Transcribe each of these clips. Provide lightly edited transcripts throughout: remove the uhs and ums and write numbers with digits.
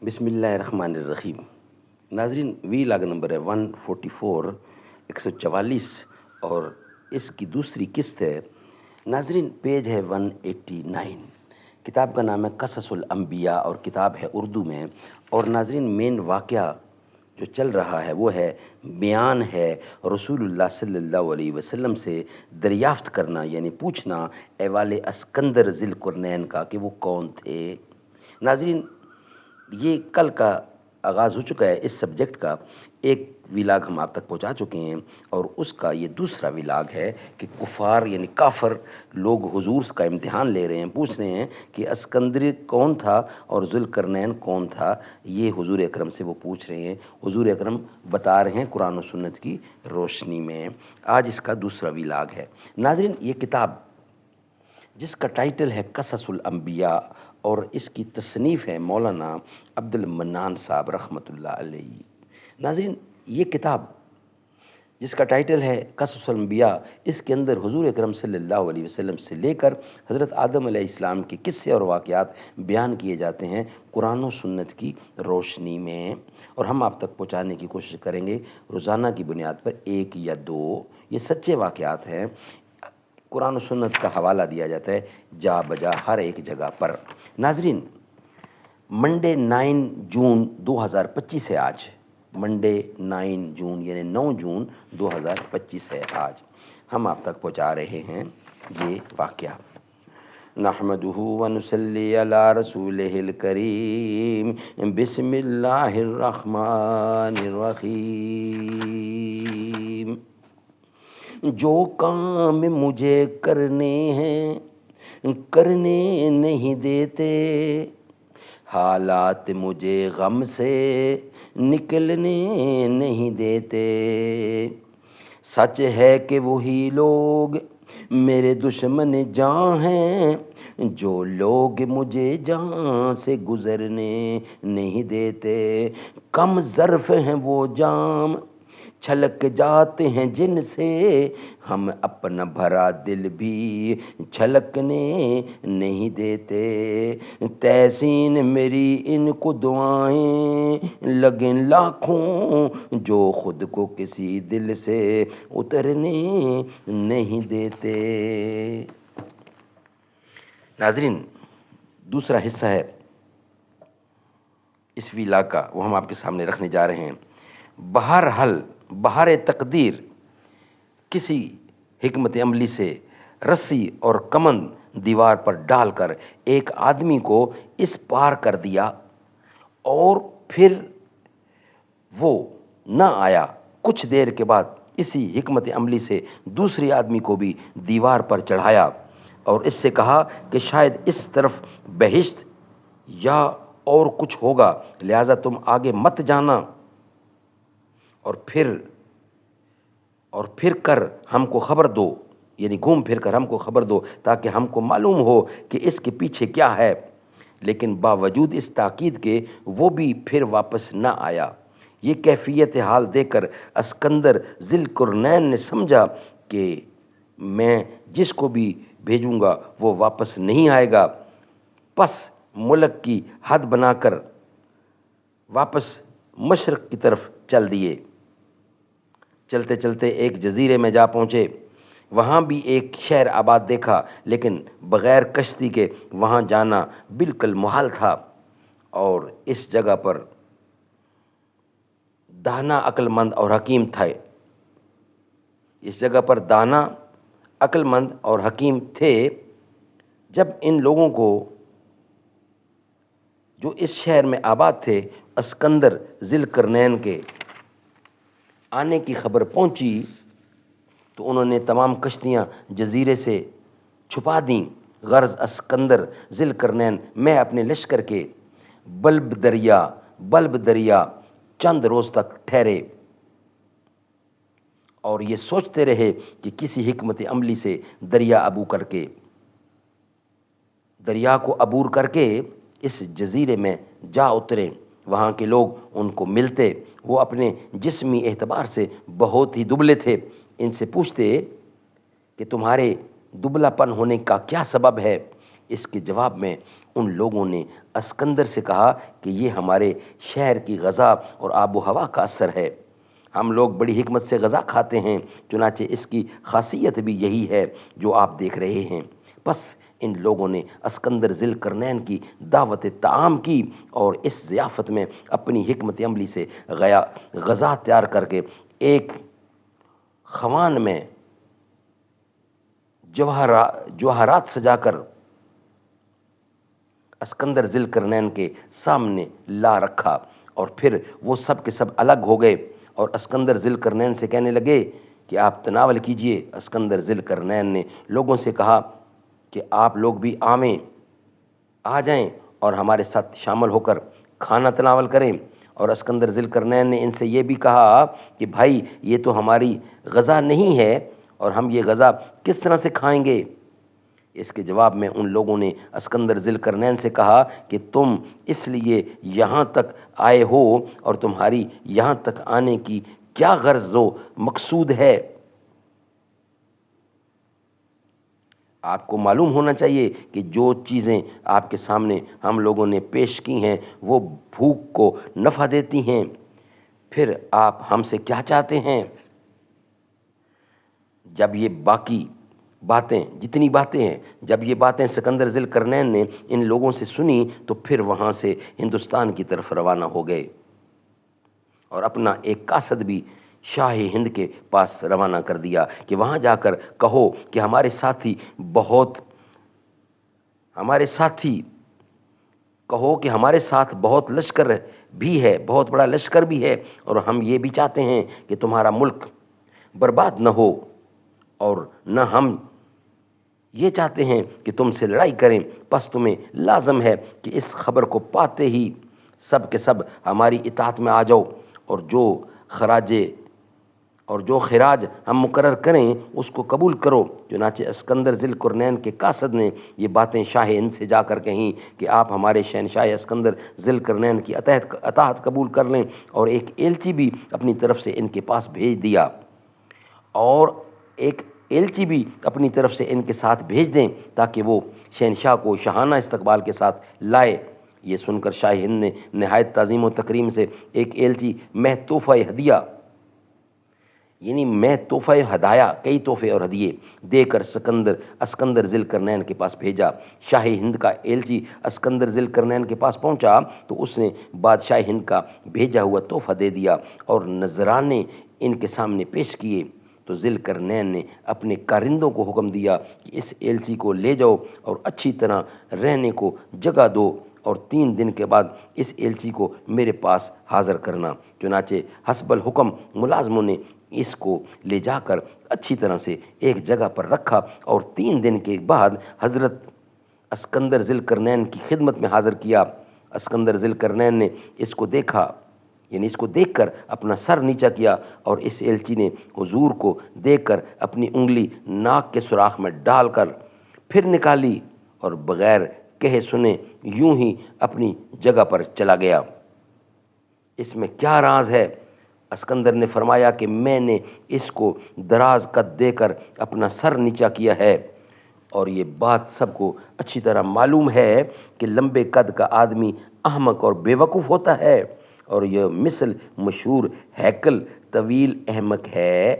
بسم اللہ الرحمن الرحیم۔ ناظرین، وی لاگ نمبر ہے 144 144 اور اس کی دوسری قسط ہے۔ ناظرین، پیج ہے 189۔ کتاب کا نام ہے قصص الانبیاء اور کتاب ہے اردو میں۔ اور ناظرین، مین واقعہ جو چل رہا ہے وہ ہے بیان ہے رسول اللہ صلی اللہ علیہ وسلم سے دریافت کرنا، یعنی پوچھنا احوال اسکندر ذی القرنین کا کہ وہ کون تھے۔ ناظرین، یہ کل کا آغاز ہو چکا ہے اس سبجیکٹ کا، ایک ویلاگ ہم آپ تک پہنچا چکے ہیں اور اس کا یہ دوسرا ویلاگ ہے کہ کفار یعنی کافر لوگ حضور کا امتحان لے رہے ہیں، پوچھ رہے ہیں کہ اسکندر کون تھا اور ذوالقرنین کون تھا۔ یہ حضور اکرم سے وہ پوچھ رہے ہیں، حضور اکرم بتا رہے ہیں قرآن و سنت کی روشنی میں۔ آج اس کا دوسرا ویلاگ ہے۔ ناظرین، یہ کتاب جس کا ٹائٹل ہے قصص الانبیاء اور اس کی تصنیف ہے مولانا عبد المنان صاحب رحمۃ اللہ علیہ۔ ناظرین، یہ کتاب جس کا ٹائٹل ہے قصص الانبیاء، اس کے اندر حضور اکرم صلی اللہ علیہ وسلم سے لے کر حضرت آدم علیہ السلام کے قصے اور واقعات بیان کیے جاتے ہیں قرآن و سنت کی روشنی میں، اور ہم آپ تک پہنچانے کی کوشش کریں گے روزانہ کی بنیاد پر ایک یا دو۔ یہ سچے واقعات ہیں، قرآن و سنت کا حوالہ دیا جاتا ہے جا بجا ہر ایک جگہ پر۔ ناظرین، منڈے 9 جون 2025 ہے آج، منڈے 9 جون یعنی 9 جون 2025 ہے آج۔ ہم آپ تک پہنچا رہے ہیں یہ واقعہ۔ نحمدہ ونصلی علی رسولہ الکریم، بسم اللہ الرحمن الرحیم۔ جو کام مجھے کرنے ہیں کرنے نہیں دیتے، حالات مجھے غم سے نکلنے نہیں دیتے۔ سچ ہے کہ وہی لوگ میرے دشمن جاں ہیں، جو لوگ مجھے جاں سے گزرنے نہیں دیتے۔ کم ظرف ہیں وہ جام چھلک جاتے ہیں جن سے، ہم اپنا بھرا دل بھی چھلکنے نہیں دیتے۔ تحسین میری ان کو دعائیں لگیں لاکھوں، جو خود کو کسی دل سے اترنے نہیں دیتے۔ ناظرین، دوسرا حصہ ہے اس ویلاگ کا، وہ ہم آپ کے سامنے رکھنے جا رہے ہیں۔ بہرحال بہار تقدیر کسی حکمت عملی سے رسی اور کمند دیوار پر ڈال کر ایک آدمی کو اس پار کر دیا، اور پھر وہ نہ آیا۔ کچھ دیر کے بعد اسی حکمت عملی سے دوسری آدمی کو بھی دیوار پر چڑھایا اور اس سے کہا کہ شاید اس طرف بہشت یا اور کچھ ہوگا، لہٰذا تم آگے مت جانا، اور پھر کر ہم کو خبر دو، یعنی گھوم پھر کر ہم کو خبر دو تاکہ ہم کو معلوم ہو کہ اس کے پیچھے کیا ہے۔ لیکن باوجود اس تاکید کے وہ بھی پھر واپس نہ آیا۔ یہ کیفیت حال دیکھ کر اسکندر ذی القرنین نے سمجھا کہ میں جس کو بھی بھیجوں گا وہ واپس نہیں آئے گا، پس ملک کی حد بنا کر واپس مشرق کی طرف چل دیے۔ چلتے چلتے ایک جزیرے میں جا پہنچے، وہاں بھی ایک شہر آباد دیکھا، لیکن بغیر کشتی کے وہاں جانا بالکل محال تھا، اور اس جگہ پر دانا عقل مند اور حکیم تھے۔ اس جگہ پر دانا عقل مند اور حکیم تھے۔ جب ان لوگوں کو جو اس شہر میں آباد تھے اسکندر ذی القرنین کے آنے کی خبر پہنچی تو انہوں نے تمام کشتیاں جزیرے سے چھپا دیں۔ غرض اسکندر ذی القرنین میں اپنے لشکر کے بلب دریا چند روز تک ٹھہرے اور یہ سوچتے رہے کہ کسی حکمت عملی سے دریا کو عبور کر کے اس جزیرے میں جا اتریں۔ وہاں کے لوگ ان کو ملتے، وہ اپنے جسمی اعتبار سے بہت ہی دبلے تھے۔ ان سے پوچھتے کہ تمہارے دبلا پن ہونے کا کیا سبب ہے؟ اس کے جواب میں ان لوگوں نے اسکندر سے کہا کہ یہ ہمارے شہر کی غذا اور آب و ہوا کا اثر ہے، ہم لوگ بڑی حکمت سے غذا کھاتے ہیں، چنانچہ اس کی خاصیت بھی یہی ہے جو آپ دیکھ رہے ہیں۔ بس ان لوگوں نے اسکندر ذی القرنین کی دعوت طعام کی اور اس ضیافت میں اپنی حکمت عملی سے غذا تیار کر کے ایک خوان میں جواہرات سجا کر اسکندر ذی القرنین کے سامنے لا رکھا، اور پھر وہ سب کے سب الگ ہو گئے اور اسکندر ذی القرنین سے کہنے لگے کہ آپ تناول کیجئے۔ اسکندر ذی القرنین نے لوگوں سے کہا کہ آپ لوگ بھی آ جائیں اور ہمارے ساتھ شامل ہو کر کھانا تناول کریں، اور اسکندر ذی القرنین نے ان سے یہ بھی کہا کہ بھائی یہ تو ہماری غذا نہیں ہے اور ہم یہ غذا کس طرح سے کھائیں گے؟ اس کے جواب میں ان لوگوں نے اسکندر ذی القرنین سے کہا کہ تم اس لیے یہاں تک آئے ہو اور تمہاری یہاں تک آنے کی کیا غرض و مقصود ہے؟ آپ کو معلوم ہونا چاہیے کہ جو چیزیں آپ کے سامنے ہم لوگوں نے پیش کی ہیں وہ بھوک کو نفع دیتی ہیں، پھر آپ ہم سے کیا چاہتے ہیں؟ جب یہ باقی باتیں جتنی باتیں ہیں جب یہ باتیں اسکندر ذی القرنین نے ان لوگوں سے سنی تو پھر وہاں سے ہندوستان کی طرف روانہ ہو گئے اور اپنا ایک قاصد بھی شاہ ہند کے پاس روانہ کر دیا کہ وہاں جا کر کہو کہ ہمارے ساتھی کہو کہ ہمارے ساتھ بہت لشکر بھی ہے، بہت بڑا لشکر بھی ہے، اور ہم یہ بھی چاہتے ہیں کہ تمہارا ملک برباد نہ ہو، اور نہ ہم یہ چاہتے ہیں کہ تم سے لڑائی کریں، پس تمہیں لازم ہے کہ اس خبر کو پاتے ہی سب کے سب ہماری اطاعت میں آ جاؤ، اور جو خراج ہم مقرر کریں اس کو قبول کرو۔ چنانچہ اسکندر ذی القرنین کے قاصد نے یہ باتیں شاہ ہند سے جا کر کہیں کہ آپ ہمارے شہنشاہ اسکندر ذی القرنین کی اطاعت قبول کر لیں، اور ایک ایلچی بھی اپنی طرف سے ان کے پاس بھیج دیا، اور ایک ایلچی بھی اپنی طرف سے ان کے ساتھ بھیج دیں تاکہ وہ شہنشاہ کو شاہانہ استقبال کے ساتھ لائے۔ یہ سن کر شاہ ہند نے نہایت تعظیم و تکریم سے ایک ایلچی تحفہ ہدایہ کئی تحفے اور ہدیے دے کر اسکندر ذی القرنین کے پاس بھیجا۔ شاہ ہند کا ایلچی اسکندر ذی القرنین کے پاس پہنچا تو اس نے بادشاہ ہند کا بھیجا ہوا تحفہ دے دیا اور نذرانے ان کے سامنے پیش کیے۔ تو ذی القرنین نے اپنے کارندوں کو حکم دیا کہ اس ایلچی کو لے جاؤ اور اچھی طرح رہنے کو جگہ دو، اور 3 دن کے بعد اس ایلچی کو میرے پاس حاضر کرنا۔ چنانچہ حسب الحکم ملازموں نے اس کو لے جا کر اچھی طرح سے ایک جگہ پر رکھا، اور 3 دن کے بعد حضرت اسکندر ذی القرنین کی خدمت میں حاضر کیا۔ اسکندر ذی القرنین نے اس کو دیکھ کر اپنا سر نیچا کیا، اور اس ایلچی نے حضور کو دیکھ کر اپنی انگلی ناک کے سوراخ میں ڈال کر پھر نکالی اور بغیر کہے سنے یوں ہی اپنی جگہ پر چلا گیا۔ اس میں کیا راز ہے؟ اسکندر نے فرمایا کہ میں نے اس کو دراز قد دے کر اپنا سر نیچا کیا ہے، اور یہ بات سب کو اچھی طرح معلوم ہے کہ لمبے قد کا آدمی احمق اور بے وقوف ہوتا ہے، اور یہ مثل مشہور ہیکل طویل احمق ہے۔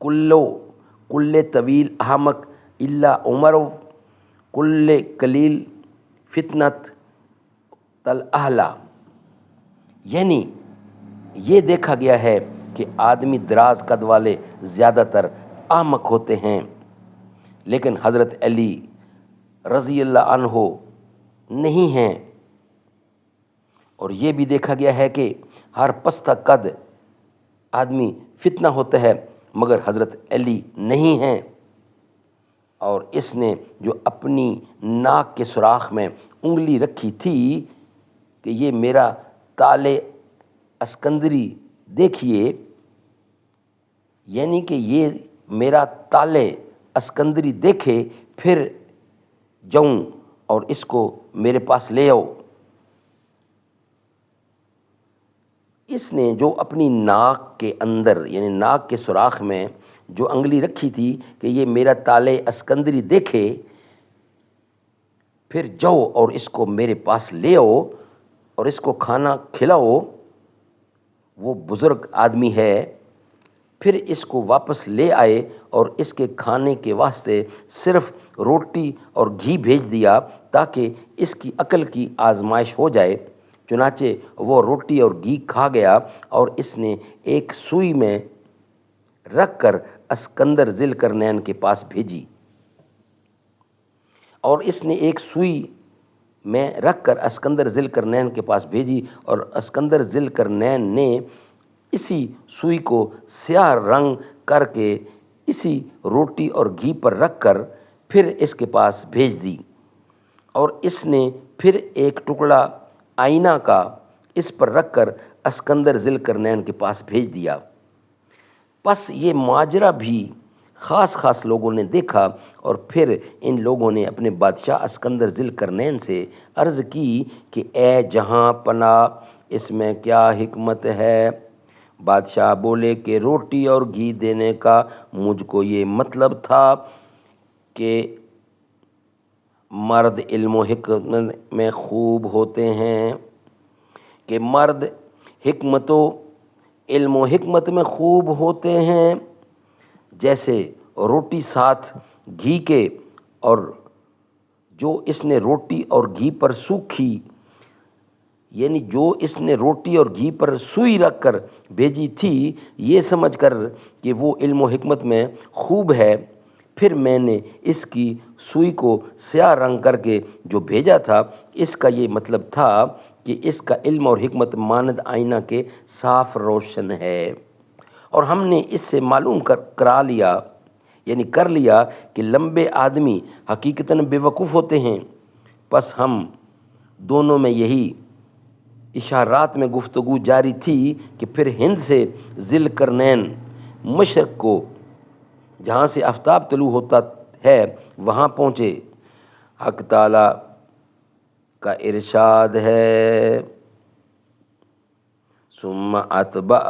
کل طویل احمق الا عمر کل قلیل فتنت تل اہلا، یعنی یہ دیکھا گیا ہے کہ آدمی دراز قد والے زیادہ تر احمق ہوتے ہیں، لیکن حضرت علی رضی اللہ عنہ نہیں ہیں، اور یہ بھی دیکھا گیا ہے کہ ہر پستہ قد آدمی فتنہ ہوتا ہے مگر حضرت علی نہیں ہیں۔ اور اس نے جو اپنی ناک کے سوراخ میں انگلی رکھی تھی کہ یہ میرا تال اسکندری دیکھیے، یعنی کہ یہ میرا تال اسکندری دیکھے پھر جاؤں اور اس کو میرے پاس لے آؤ۔ اس نے جو اپنی ناک کے اندر یعنی ناک کے سوراخ میں جو انگلی رکھی تھی کہ یہ میرا تال اسکندری دیکھے، پھر جاؤ اور اس کو میرے پاس لے آؤ اور اس کو کھانا کھلاؤ، وہ بزرگ آدمی ہے۔ پھر اس کو واپس لے آئے اور اس کے کھانے کے واسطے صرف روٹی اور گھی بھیج دیا تاکہ اس کی عقل کی آزمائش ہو جائے۔ چنانچہ وہ روٹی اور گھی کھا گیا اور اس نے ایک سوئی میں رکھ کر اسکندر ذی القرنین کے پاس بھیجی، اور اس نے ایک سوئی میں رکھ کر اسکندر ذی القرنین کے پاس بھیجی، اور اسکندر ذی القرنین نے اسی سوئی کو سیاہ رنگ کر کے اسی روٹی اور گھی پر رکھ کر پھر اس کے پاس بھیج دی، اور اس نے پھر ایک ٹکڑا آئینہ کا اس پر رکھ کر اسکندر ذی القرنین کے پاس بھیج دیا۔ پس یہ ماجرا بھی خاص لوگوں نے دیکھا، اور پھر ان لوگوں نے اپنے بادشاہ اسکندر ذی القرنین سے عرض کی کہ اے جہاں پناہ، اس میں کیا حکمت ہے؟ بادشاہ بولے کہ روٹی اور گھی دینے کا مجھ کو یہ مطلب تھا کہ مرد علم و حکمت میں خوب ہوتے ہیں، کہ مرد علم و حکمت میں خوب ہوتے ہیں، جیسے روٹی ساتھ گھی کے، اور جو اس نے روٹی اور گھی پر سوکھی، یعنی جو اس نے روٹی اور گھی پر سوئی رکھ کر بھیجی تھی، یہ سمجھ کر کہ وہ علم و حکمت میں خوب ہے، پھر میں نے اس کی سوئی کو سیاہ رنگ کر کے جو بھیجا تھا، اس کا یہ مطلب تھا کہ اس کا علم اور حکمت مانند آئینہ کے صاف روشن ہے، اور ہم نے اس سے معلوم کر لیا کہ لمبے آدمی حقیقتاً بے وقوف ہوتے ہیں۔ پس ہم دونوں میں یہی اشارات میں گفتگو جاری تھی کہ پھر ہند سے ذی القرنین مشرق کو، جہاں سے آفتاب طلوع ہوتا ہے، وہاں پہنچے۔ حق تعالیٰ کا ارشاد ہے، ثم اتبع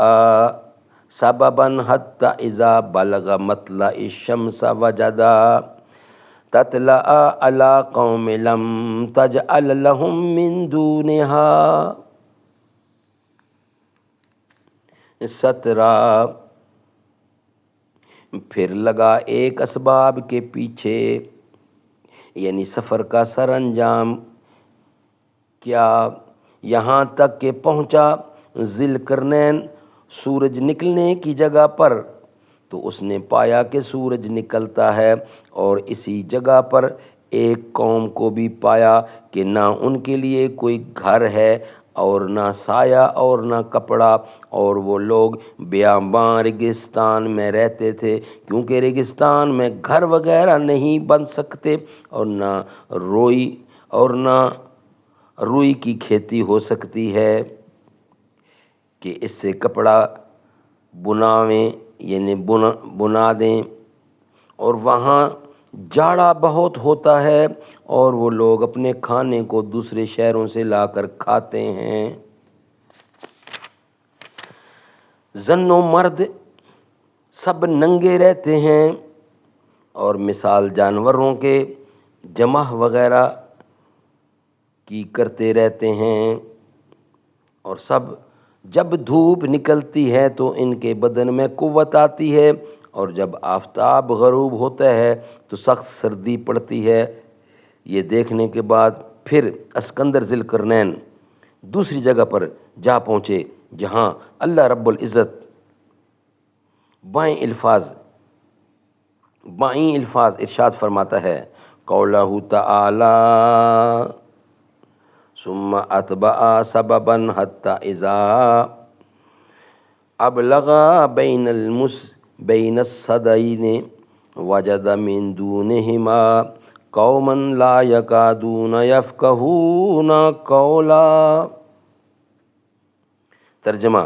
سببا حتى اذا بلغ مطلع الشمس وجدا تطلع على قوم لم تجعل لهم من دونها سترا۔ پھر لگا ایک اسباب کے پیچھے، یعنی سفر کا سر انجام کیا، یہاں تک کہ پہنچا ذی القرنین سورج نکلنے کی جگہ پر، تو اس نے پایا کہ سورج نکلتا ہے، اور اسی جگہ پر ایک قوم کو بھی پایا کہ نہ ان کے لیے کوئی گھر ہے اور نہ سایہ اور نہ کپڑا، اور وہ لوگ بیاباں ریگستان میں رہتے تھے، کیونکہ ریگستان میں گھر وغیرہ نہیں بن سکتے، اور نہ روئی کی کھیتی ہو سکتی ہے کہ اس سے کپڑا بناویں، یعنی بنا دیں، اور وہاں جاڑا بہت ہوتا ہے، اور وہ لوگ اپنے کھانے کو دوسرے شہروں سے لا کر کھاتے ہیں۔ زن و مرد سب ننگے رہتے ہیں، اور مثال جانوروں کے جمع وغیرہ کی کرتے رہتے ہیں، اور سب جب دھوپ نکلتی ہے تو ان کے بدن میں قوت آتی ہے، اور جب آفتاب غروب ہوتا ہے تو سخت سردی پڑتی ہے۔ یہ دیکھنے کے بعد پھر اسکندر ذی القرنین دوسری جگہ پر جا پہنچے، جہاں اللہ رب العزت بائیں الفاظ ارشاد فرماتا ہے، قولہ تعالی ثم اتبع سببا حتى اذا ابلغ بین السدین وجد من دونہما قوما لا یکادون یفقہون قولا۔ ترجمہ: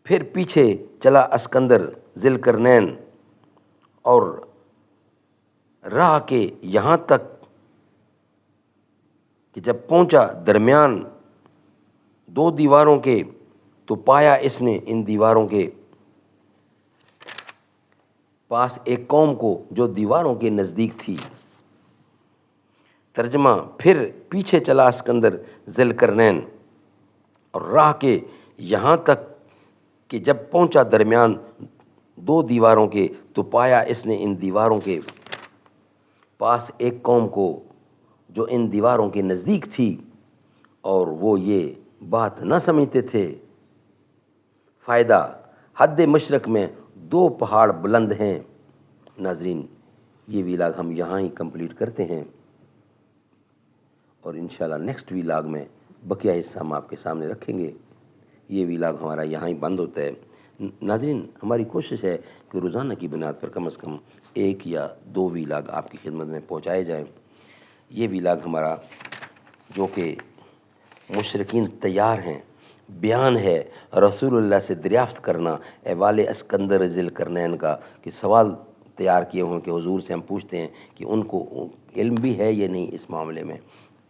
پھر پیچھے چلا اسکندر ذی القرنین اور راہ کے یہاں تک کہ جب پہنچا درمیان دو دیواروں کے، تو پایا اس نے ان دیواروں کے پاس ایک قوم کو جو دیواروں کے نزدیک تھی۔ ترجمہ: پھر پیچھے چلا اسکندر ذی القرنین اور راہ کے یہاں تک کہ جب پہنچا درمیان دو دیواروں کے تو پایا اس نے ان دیواروں کے پاس ایک قوم کو جو ان دیواروں کے نزدیک تھی، اور وہ یہ بات نہ سمجھتے تھے۔ فائدہ: حد مشرق میں دو پہاڑ بلند ہیں۔ ناظرین، یہ ویلاگ ہم یہاں ہی کمپلیٹ کرتے ہیں، اور انشاءاللہ نیکسٹ ویلاگ میں بقیہ حصہ ہم آپ کے سامنے رکھیں گے۔ یہ ویلاگ ہمارا یہاں ہی بند ہوتا ہے۔ ناظرین، ہماری کوشش ہے کہ روزانہ کی بنیاد پر کم از کم 1 یا 2 ویلاگ آپ کی خدمت میں پہنچائے جائیں۔ یہ ویلاگ ہمارا جو کہ مشرقین تیار ہیں، بیان ہے رسول اللہ سے دریافت کرنا احوال اسکندر ذی القرنین کا، کہ سوال تیار کیے ہوں کہ حضور سے ہم پوچھتے ہیں کہ ان کو علم بھی ہے یا نہیں اس معاملے میں۔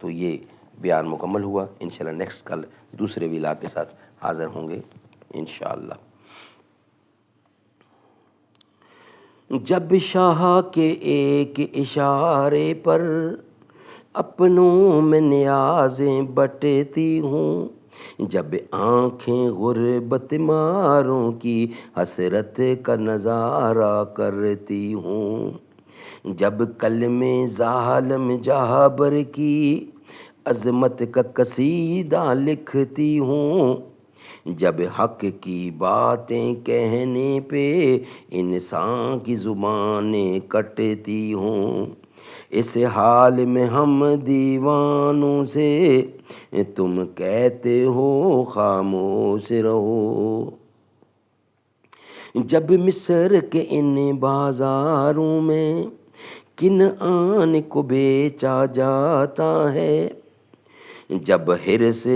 تو یہ بیان مکمل ہوا۔ انشاءاللہ نیکسٹ کل دوسرے ویلاگ کے ساتھ حاضر ہوں گے انشاءاللہ۔ جب شاہ کے ایک اشارے پر اپنوں میں نیازیں بٹتی ہوں، جب آنکھیں غربت ماروں کی حسرت کا نظارہ کرتی ہوں، جب کلمے ظالم جابر کی عظمت کا قصیدہ لکھتی ہوں، جب حق کی باتیں کہنے پہ انسان کی زبانیں کٹتی ہوں، اس حال میں ہم دیوانوں سے تم کہتے ہو خاموش رہو۔ جب مصر کے ان بازاروں میں کنعان کو بیچا جاتا ہے، جب حرص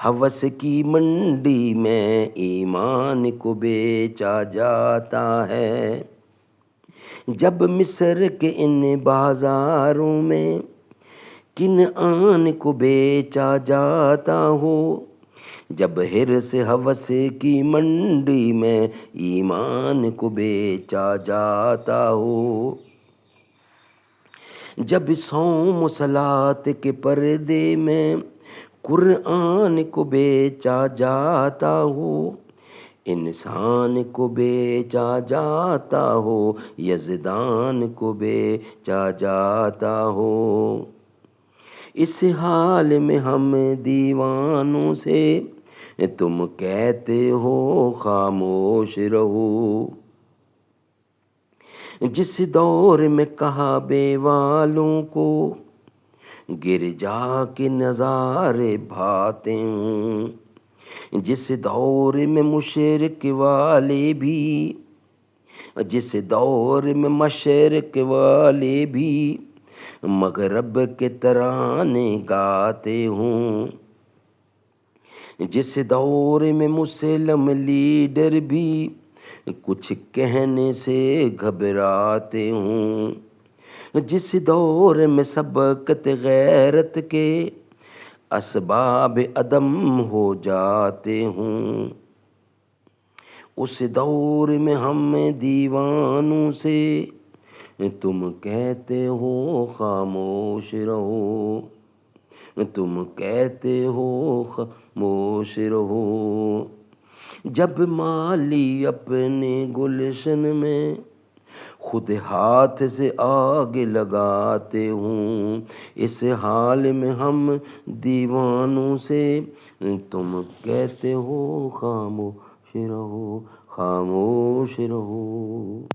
ہوس کی منڈی میں ایمان کو بیچا جاتا ہے، جب مصر کے ان بازاروں میں کنعان کو بیچا جاتا ہو، جب حرص ہوس کی منڈی میں ایمان کو بیچا جاتا ہو، جب صوم و صلاۃ کے پردے میں قرآن کو بیچا جاتا ہو، انسان کو بیچا جاتا ہو، یزدان کو بیچا جاتا ہو، اس حال میں ہم دیوانوں سے تم کہتے ہو خاموش رہو۔ جس دور میں کعبے والوں کو گرجا کے نظارے بھاتے ہوں، جس دور میں مشرق والے بھی مغرب کے ترانے گاتے ہوں، جس دور میں مسلم لیڈر بھی کچھ کہنے سے گھبراتے ہوں، جس دور میں سبقت غیرت کے اسباب عدم ہو جاتے ہوں، اس دور میں ہم دیوانوں سے تم کہتے ہو خاموش رہو، تم کہتے ہو خاموش رہو۔ جب مالی اپنے گلشن میں خود ہاتھ سے آگ لگاتے ہوں، اس حال میں ہم دیوانوں سے تم کہتے ہو خاموش رہو، خاموش رہو۔